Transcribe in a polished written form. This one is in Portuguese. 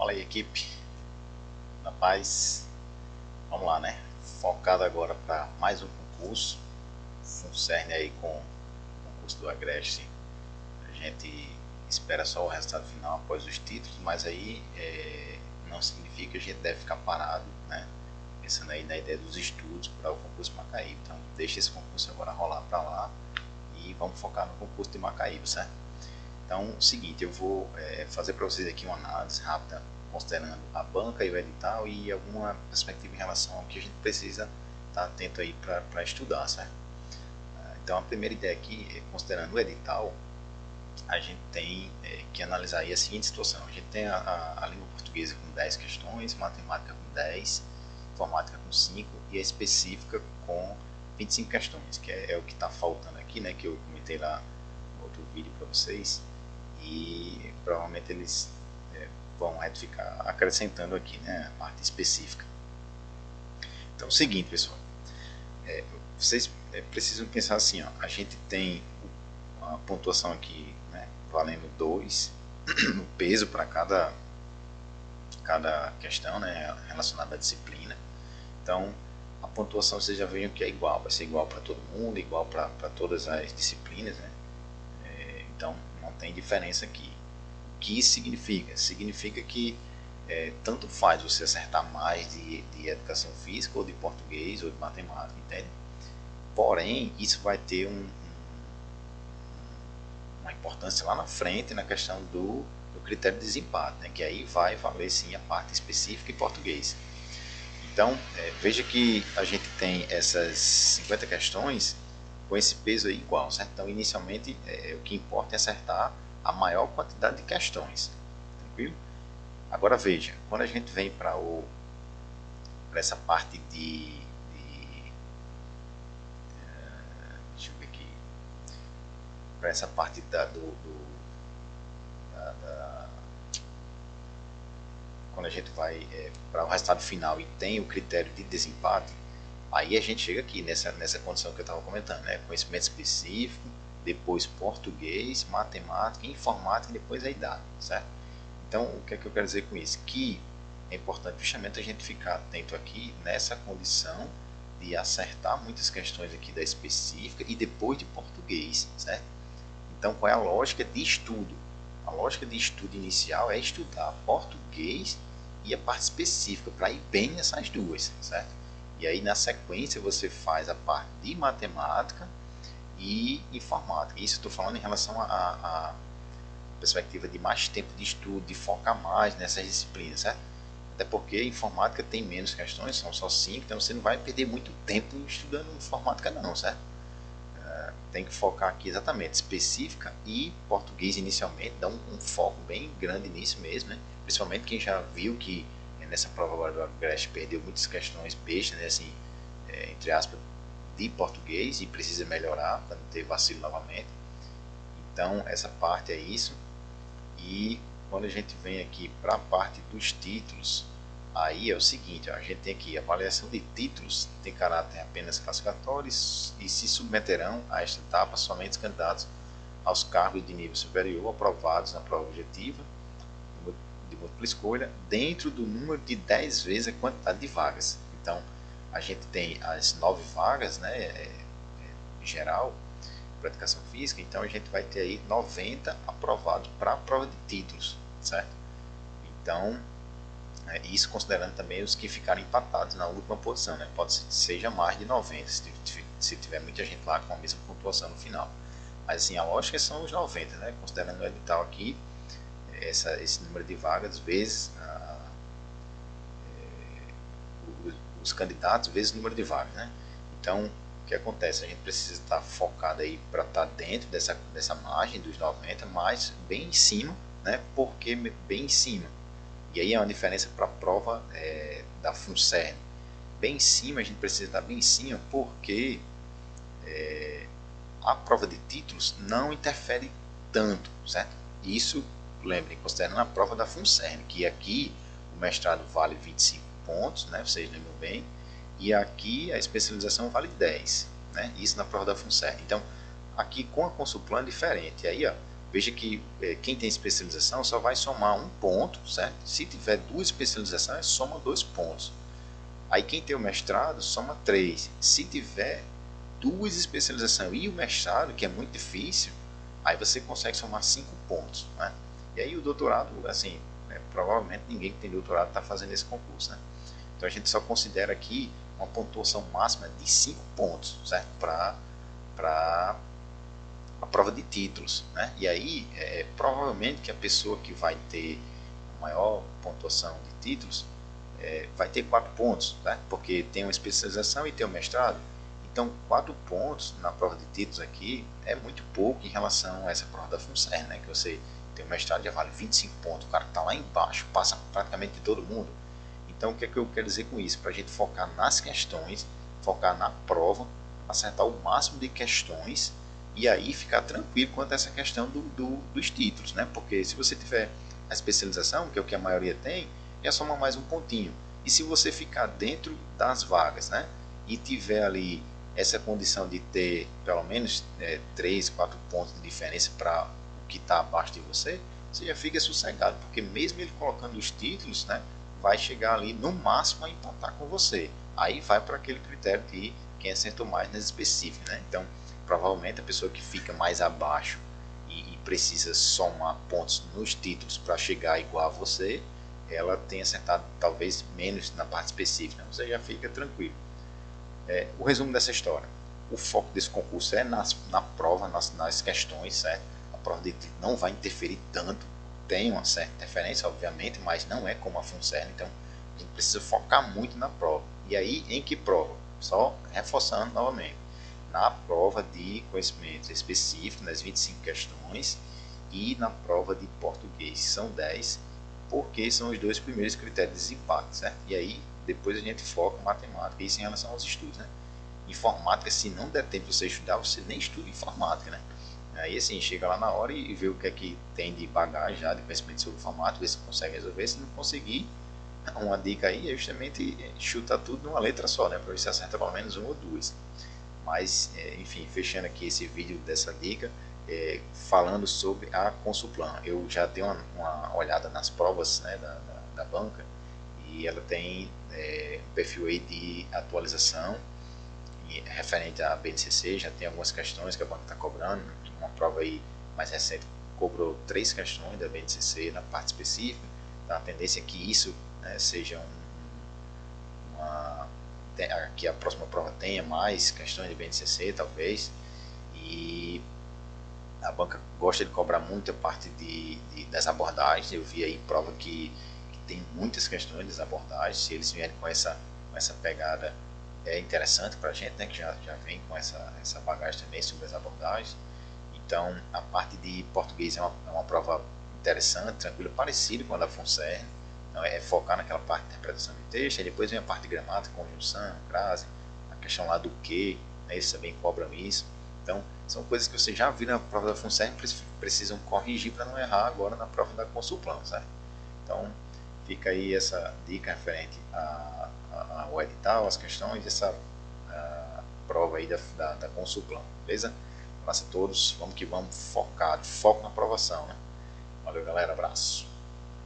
Fala aí, equipe, na paz. Vamos lá, né? Focado agora para mais um concurso. Concerne aí com o concurso do Agreste. A gente espera só o resultado final após os títulos, mas aí não significa que a gente deve ficar parado, né? Pensando aí na ideia dos estudos para o concurso de Macaíba. Então, deixa esse concurso agora rolar para lá e vamos focar no concurso de Macaíba, certo? Então, é o seguinte, eu vou fazer para vocês aqui uma análise rápida, considerando a banca e o edital e alguma perspectiva em relação ao que a gente precisa estar atento aí para estudar, certo? Então, a primeira ideia aqui, considerando o edital, a gente tem que analisar aí a seguinte situação. A gente tem a língua portuguesa com 10 questões, matemática com 10, informática com 5 e a específica com 25 questões, que é o que está faltando aqui, né, que eu comentei lá no outro vídeo para vocês. E provavelmente eles vão retificar acrescentando aqui, né, a parte específica. Então é o seguinte, pessoal, vocês precisam pensar assim, ó, a gente tem a pontuação aqui, né, valendo 2, o peso para cada questão, né, relacionada à disciplina. Então a pontuação vocês já vejam que é igual, vai ser igual para todo mundo, igual para todas as disciplinas, né? Então não tem diferença aqui. O que isso significa? Significa que tanto faz você acertar mais de educação física ou de português ou de matemática, entende? Porém, isso vai ter uma importância lá na frente na questão do critério de desempate, né? Que aí vai valer sim a parte específica em português. Então, veja que a gente tem essas 50 questões com esse peso aí igual, certo? Então, inicialmente, o que importa é acertar a maior quantidade de questões, tranquilo? Agora veja, quando a gente vem para essa parte deixa eu ver aqui, para essa parte quando a gente vai para o resultado final e tem o critério de desempate, aí a gente chega aqui nessa condição que eu estava comentando, né? Conhecimento específico, depois português, matemática, informática e depois a idade, certo? Então, o que é que eu quero dizer com isso? Que é importante justamente a gente ficar atento aqui nessa condição de acertar muitas questões aqui da específica e depois de português, certo? Então, qual é a lógica de estudo? A lógica de estudo inicial é estudar português e a parte específica, para ir bem nessas duas, certo? E aí, na sequência, você faz a parte de matemática e informática. Isso eu estou falando em relação a perspectiva de mais tempo de estudo, de focar mais nessas disciplinas, certo? Até porque informática tem menos questões, são só 5, então você não vai perder muito tempo estudando informática não, certo? Tem que focar aqui exatamente específica e português inicialmente, dá um foco bem grande nisso mesmo, né? Principalmente quem já viu que nessa prova agora do Agreste perdeu muitas questões bestas, né? Assim, entre aspas, de português e precisa melhorar para não ter vacilo novamente. Então essa parte é isso. E quando a gente vem aqui para a parte dos títulos, aí é o seguinte, ó, a gente tem aqui a avaliação de títulos, tem caráter apenas classificatórios e se submeterão a esta etapa somente os candidatos aos cargos de nível superior aprovados na prova objetiva de múltipla escolha dentro do número de 10 vezes a quantidade de vagas. Então a gente tem as 9 vagas, né, em geral, para educação física, então a gente vai ter aí 90 aprovados para a prova de títulos, certo? Então, isso considerando também os que ficaram empatados na última posição, né? Pode ser que seja mais de 90, se tiver muita gente lá com a mesma pontuação no final. Mas assim, a lógica são os 90, né? Considerando o edital aqui, esse número de vagas vezes os candidatos vezes o número de vagas, né? Então, o que acontece? A gente precisa estar focado aí para estar dentro dessa margem dos 90, mas bem em cima, né? Por que bem em cima? E aí é uma diferença para a prova da FUNCERN. Bem em cima, a gente precisa estar bem em cima porque a prova de títulos não interfere tanto, certo? Isso, lembrem, considerando a prova da FUNCERN, que aqui o mestrado vale 25 pontos, né? Vocês lembram bem, e aqui a especialização vale 10, né? Isso na prova da FUNCERN. Então, aqui com a Consulplan é diferente. E aí, ó, veja que quem tem especialização só vai somar um ponto, certo? Se tiver duas especializações, soma 2 pontos. Aí quem tem o mestrado soma 3. Se tiver duas especializações e o mestrado, que é muito difícil, aí você consegue somar 5 pontos, né? E aí o doutorado, assim, provavelmente ninguém que tem doutorado está fazendo esse concurso, né? Então a gente só considera aqui uma pontuação máxima de 5 pontos, certo? Para a prova de títulos, né? E aí, provavelmente que a pessoa que vai ter a maior pontuação de títulos vai ter 4 pontos, né? Porque tem uma especialização e tem um mestrado. Então, 4 pontos na prova de títulos aqui é muito pouco em relação a essa prova da FUNCERN, né? Que você tem um mestrado já vale 25 pontos, o cara que está lá embaixo passa praticamente de todo mundo. Então, o que é que eu quero dizer com isso? Para a gente focar nas questões, focar na prova, acertar o máximo de questões e aí ficar tranquilo quanto a essa questão dos títulos, né? Porque se você tiver a especialização, que é o que a maioria tem, é só mais um pontinho. E se você ficar dentro das vagas, né? E tiver ali essa condição de ter pelo menos 3, 4 pontos de diferença para o que está abaixo de você, você já fica sossegado, porque mesmo ele colocando os títulos, né? Vai chegar ali no máximo a empatar com você. Aí vai para aquele critério de quem acertou mais nas específicas, né? Então, provavelmente a pessoa que fica mais abaixo e precisa somar pontos nos títulos para chegar igual a você, ela tem acertado talvez menos na parte específica, você já fica tranquilo. O resumo dessa história: o foco desse concurso é na prova, nas questões, certo? A prova de título não vai interferir tanto, tem uma certa interferência, obviamente, mas não é como a FUNCERN, então a gente precisa focar muito na prova. E aí, em que prova? Só reforçando novamente, na prova de conhecimento específico, nas 25 questões, e na prova de português, são 10, porque são os dois primeiros critérios de desempate, certo? E aí, depois a gente foca em matemática, isso em relação aos estudos, né? Informática, se não der tempo de você estudar, você nem estuda informática, né? Aí assim, chega lá na hora e vê o que é que tem de bagagem já, de conhecimento sobre informática, vê se consegue resolver. Se não conseguir, uma dica aí é justamente chutar tudo numa letra só, né? Para ver se acerta pelo menos uma ou duas. Mas, enfim, fechando aqui esse vídeo dessa dica, falando sobre a Consulplan. Eu já dei uma olhada nas provas, né, da banca, e ela tem um perfil aí de atualização referente à BNCC. Já tem algumas questões que a banca está cobrando. Uma prova aí mais recente cobrou 3 questões da BNCC na parte específica. Então a tendência é que isso, né, seja que a próxima prova tenha mais questões de BNCC talvez. E a banca gosta de cobrar muito a parte das abordagens. Eu vi aí prova que tem muitas questões das abordagens. Se eles vierem com essa pegada, é interessante para a gente, né, que já vem com essa bagagem também sobre as abordagens. Então, a parte de português é uma prova interessante, tranquila, parecida com a da FUNCERN. Então, é focar naquela parte de interpretação de texto, e depois vem a parte de gramática, conjunção, crase, a questão lá do que, né, eles também cobram isso. Então, são coisas que você já viu na prova da FUNCERN, precisam corrigir para não errar agora na prova da Consulplan, certo? Então, fica aí essa dica referente ao edital, as questões, essa prova aí da Consulplan, beleza? Um abraço a todos, vamos que vamos, foco na aprovação, né? Valeu, galera, abraço.